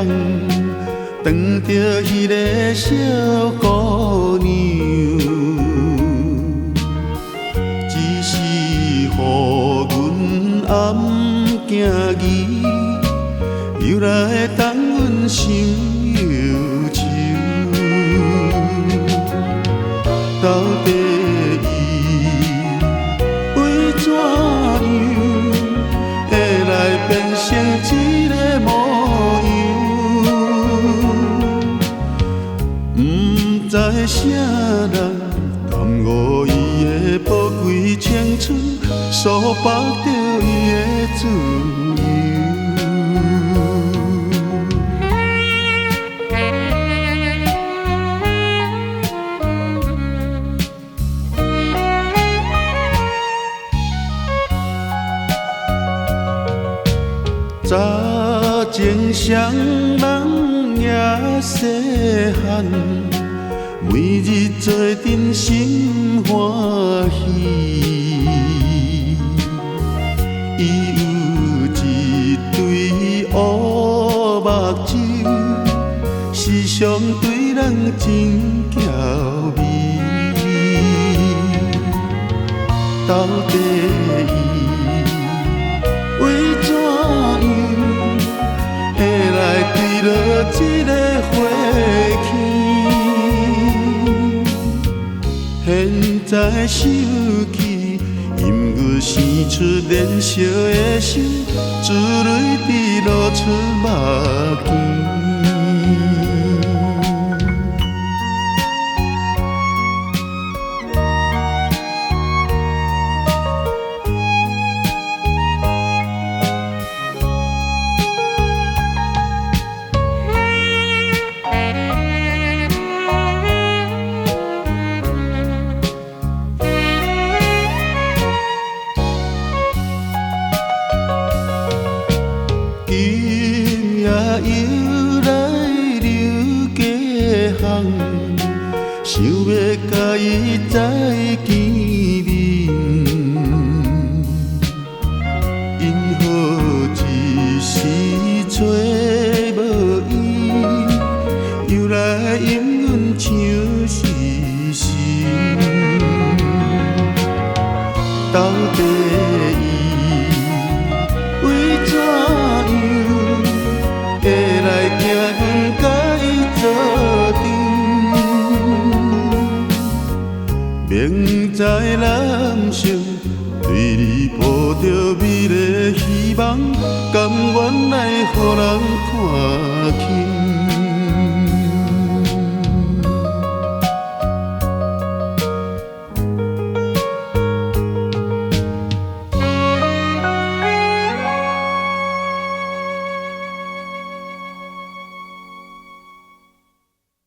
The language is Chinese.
巷，撞着迄个小姑娘，只是予阮暗行疑，又来会当阮心忧愁。到底伊为怎样会来变成这个模样？不知啥人耽误伊的宝贵青春，束缚着伊的自由。早前双人也细汉，每日做阵心欢喜。伊有一对乌目睭，时常对人真娇媚。到底伊为怎样会来坠落这个花圈？现在想起，音乐生出燃烧的心，珠泪滴落出目镜。今夜又来流家巷，想要甲伊再见面，因何一时找无伊，又来引阮唱失心。到底为怎样会来惊阮甲伊做阵？明知男性对你抱着美丽希望，甘愿来予人看轻。